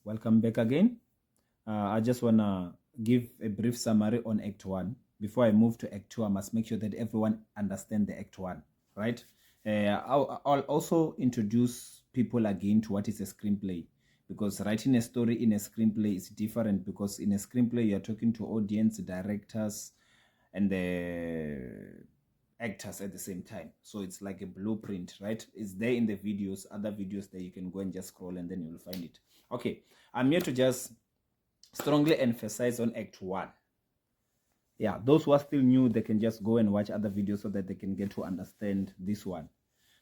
welcome back again. I just want to give a brief summary on Act 1. Before I move to Act 2, I must make sure that everyone understands the Act 1, right? I'll also introduce people again to what is a screenplay, because writing a story in a screenplay is different, because in a screenplay, you're talking to audience, directors, and the actors at the same time. So it's like a blueprint, right? It's there in the videos, other videos that you can go and just scroll and then you'll find it. Okay, I'm here to just strongly emphasize on Act 1. Yeah, those who are still new, they can just go and watch other videos so that they can get to understand this one.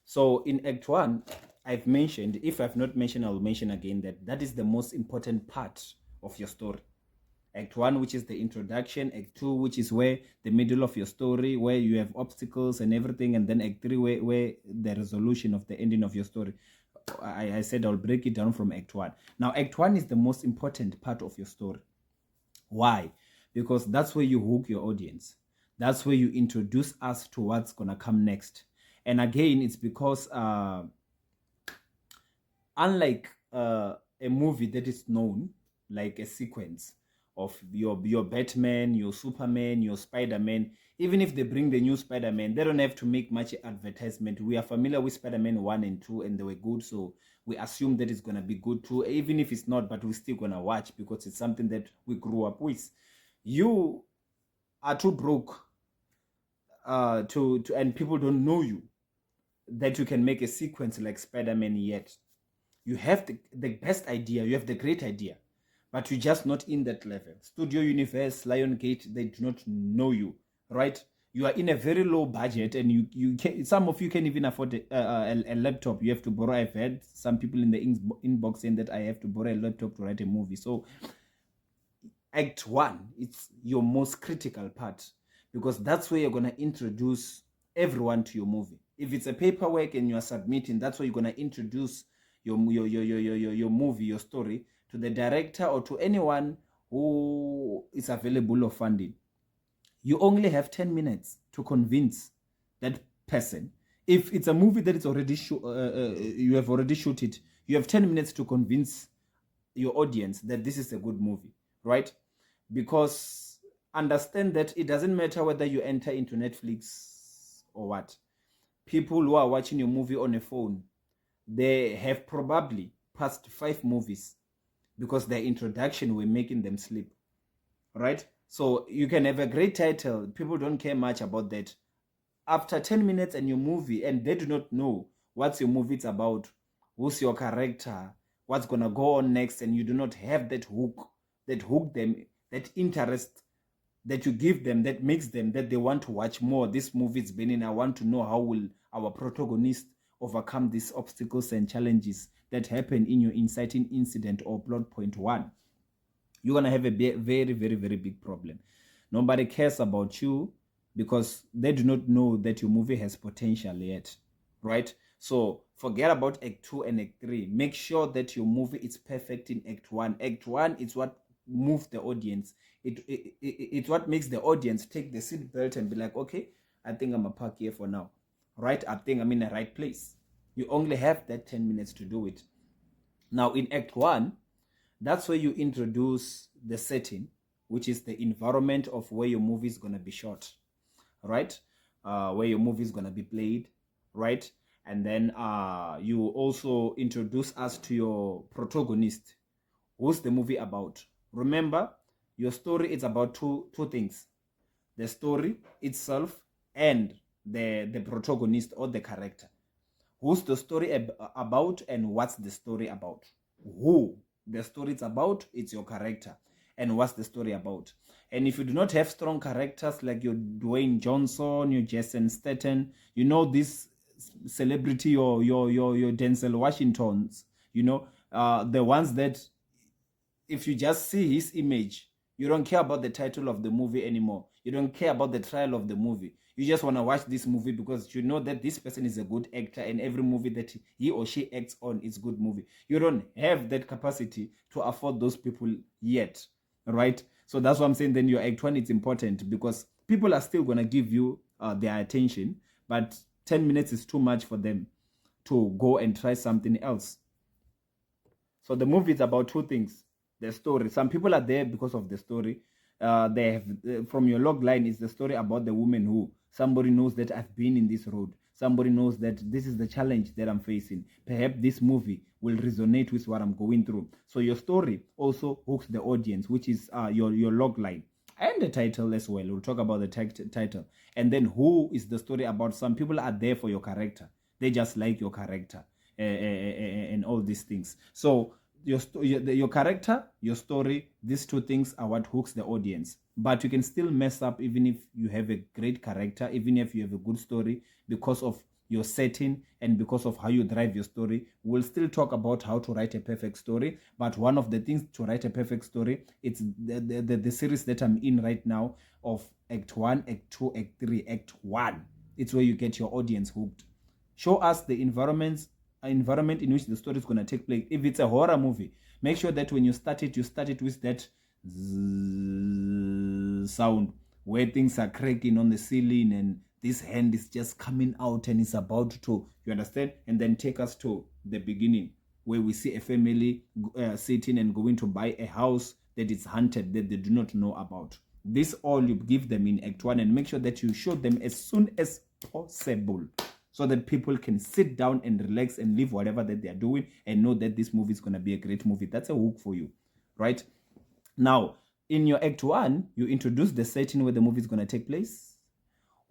So in Act 1, I've mentioned, if I've not mentioned, I'll mention again that is the most important part of your story. Act 1, which is the introduction. Act 2, which is where the middle of your story, where you have obstacles and everything. And then Act 3, where the resolution of the ending of your story. I said I'll break it down from Act 1. Now, Act 1 is the most important part of your story. Why? Because that's where you hook your audience. That's where you introduce us to what's going to come next. And again, it's because unlike a movie that is known, like a sequence of your Batman, your Superman, your Spider-Man, even if they bring the new Spider-Man, they don't have to make much advertisement. We are familiar with Spider-Man 1 and 2, and they were good, so we assume that it's going to be good too, even if it's not, but we're still going to watch because it's something that we grew up with. You are too broke and people don't know you, that you can make a sequence like Spider-Man yet. You have the best idea, you have the great idea, but you're just not in that level. Studio Universe, Lionsgate, they do not know you, right? You are in a very low budget, and you can, some of you can't even afford a laptop. You have to borrow. I've had some people in the inbox saying that I have to borrow a laptop to write a movie. So Act 1, it's your most critical part, because that's where you're going to introduce everyone to your movie. If it's a paperwork and you are submitting, that's where you're going to introduce your movie, your story, to the director or to anyone who is available of funding. You only have 10 minutes to convince that person. If it's a movie that is already you have already shot it, you have 10 minutes to convince your audience that this is a good movie, right? Because understand that it doesn't matter whether you enter into Netflix or what. People who are watching your movie on a phone, they have probably passed 5 movies because their introduction were making them sleep, right? So you can have a great title. People don't care much about that. After 10 minutes and your movie, and they do not know what's your movie it's about, who's your character, what's going to go on next, and you do not have that hook them, that interest that you give them, that makes them, that they want to watch more. This movie is been in, I want to know how will our protagonist overcome these obstacles and challenges that happen in your inciting incident or plot point 1. You're going to have a very, very, very big problem. Nobody cares about you because they do not know that your movie has potential yet, right? So forget about Act 2 and Act 3. Make sure that your movie is perfect in Act 1. Act 1 is what moves the audience. It's what makes the audience take the seat belt and be like, okay, I think I'm a park here for now, right? I think I'm in the right place. You only have that 10 minutes to do it. Now in Act 1, that's where you introduce the setting, which is the environment of where your movie is going to be shot, right? Where your movie is going to be played, right? And then you also introduce us to your protagonist. Who's the movie about? Remember, your story is about two things: the story itself and the protagonist or the character. Who's the story about, and what's the story about? Who the story is about, it's your character. And what's the story about? And if you do not have strong characters like your Dwayne Johnson, your Jason Statham, you know, this celebrity or your Denzel Washingtons, you know, the ones that if you just see his image, you don't care about the title of the movie anymore. You don't care about the trial of the movie. You just want to watch this movie because you know that this person is a good actor and every movie that he or she acts on is a good movie. You don't have that capacity to afford those people yet, right? So that's what I'm saying. Then your Act 1 is important because people are still going to give you their attention, but 10 minutes is too much for them to go and try something else. So the movie is about two things. The story. Some people are there because of the story. They have from your log line is the story about the woman who somebody knows that I've been in this road. Somebody knows that this is the challenge that I'm facing. Perhaps this movie will resonate with what I'm going through. So your story also hooks the audience, which is your log line. And the title as well. We'll talk about the title. And then who is the story about? Some people are there for your character. They just like your character and all these things. So your character, your story, these two things are what hooks the audience. But you can still mess up even if you have a great character, even if you have a good story, because of your setting and because of how you drive your story. We'll still talk about how to write a perfect story. But one of the things to write a perfect story, it's the series that I'm in right now of Act 1, Act 2, Act 3, Act 1. It's where you get your audience hooked. Show us the environment in which the story is going to take place. If it's a horror movie, make sure that when you start it with that sound where things are cracking on the ceiling and this hand is just coming out and it's about to, you understand? And then take us to the beginning where we see a family sitting and going to buy a house that is haunted that they do not know about. This all you give them in Act 1 and make sure that you show them as soon as possible, so that people can sit down and relax and leave whatever that they are doing and know that this movie is going to be a great movie. That's a hook for you, right? Now, in your Act 1, you introduce the setting where the movie is going to take place.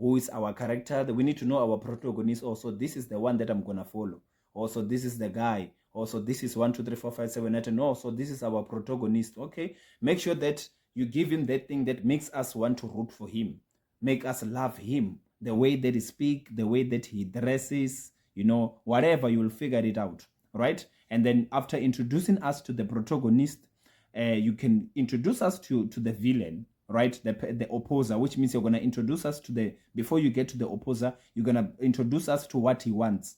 Who is our character? We need to know our protagonist also. This is the one that I'm going to follow. Also, this is the guy. Also, this is 1, 2, 3, 4, 5, 7, 8. And also, this is our protagonist. Okay? Make sure that you give him that thing that makes us want to root for him. Make us love him. The way that he speaks, the way that he dresses, whatever, you will figure it out, right? And then after introducing us to the protagonist, you can introduce us to the villain, right? The opposer, which means you're going to introduce us to before you get to the opposer, you're going to introduce us to what he wants,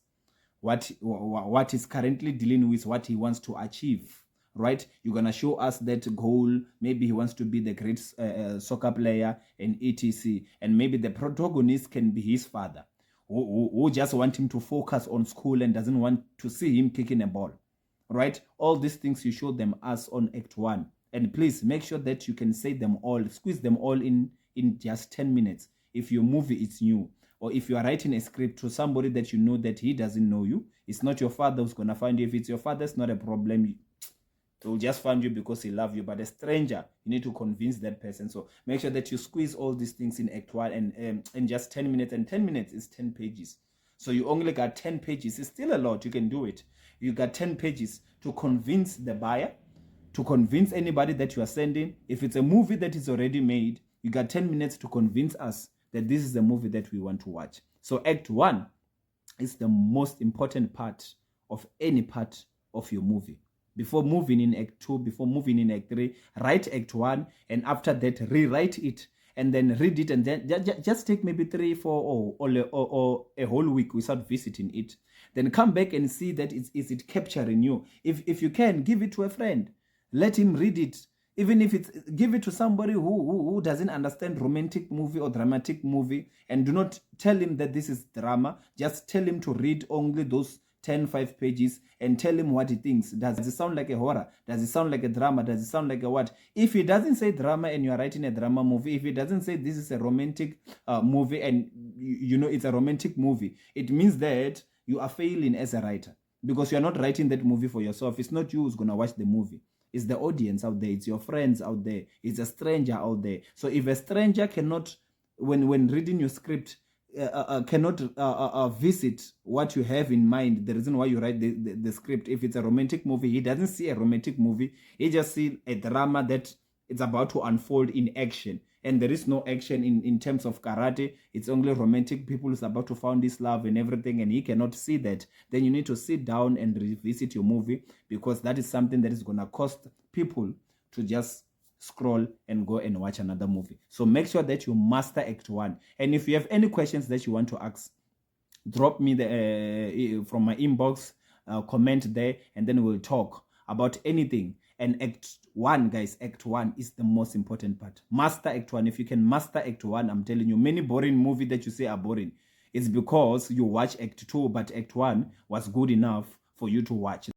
what he's currently dealing with, what he wants to achieve, right? You're going to show us that goal. Maybe he wants to be the great soccer player and etc. And maybe the protagonist can be his father, who just want him to focus on school and doesn't want to see him kicking a ball, right? All these things you show them us on Act 1. And please make sure that you can say them all, squeeze them all in just 10 minutes. If your movie is new, or if you are writing a script to somebody that you know that he doesn't know you, it's not your father who's going to find you. If it's your father, it's not a problem. He'll just find you because he loves you. But a stranger, you need to convince that person. So make sure that you squeeze all these things in Act 1 and in just 10 minutes. And 10 minutes is 10 pages. So you only got 10 pages. It's still a lot. You can do it. You got 10 pages to convince the buyer, to convince anybody that you are sending. If it's a movie that is already made, you got 10 minutes to convince us that this is the movie that we want to watch. So Act 1 is the most important part of any part of your movie. Before moving in Act 2, before moving in Act 3, write Act 1, and after that, rewrite it, and then read it, and then just take maybe 3, 4, or a whole week without visiting it. Then come back and see that is it capturing you. If you can, give it to a friend. Let him read it. Even if it's, give it to somebody who doesn't understand romantic movie or dramatic movie, and do not tell him that this is drama. Just tell him to read only those 5 pages and tell him what he thinks. Does it sound like a horror? Does it sound like a drama? Does it sound like a what? If he doesn't say drama and you are writing a drama movie, if he doesn't say this is a romantic movie and you know it's a romantic movie, it means that you are failing as a writer, because you are not writing that movie for yourself. It's not you who's going to watch the movie. It's the audience out there. It's your friends out there. It's a stranger out there. So if a stranger cannot, when reading your script, cannot visit what you have in mind, the reason why you write the script. If it's a romantic movie, he doesn't see a romantic movie. He just sees a drama that it's about to unfold in action. And there is no action in terms of karate. It's only romantic. People is about to find this love and everything, and he cannot see that. Then you need to sit down and revisit your movie, because that is something that is going to cost people to just scroll and go and watch another movie. So make sure that you master Act 1. And if you have any questions that you want to ask, drop me from my inbox, comment there, and then we'll talk about anything. And Act 1, guys, Act 1 is the most important part. Master Act 1. If you can master Act 1, I'm telling you, many boring movies that you say are boring, it's because you watch Act 2, but Act 1 was good enough for you to watch.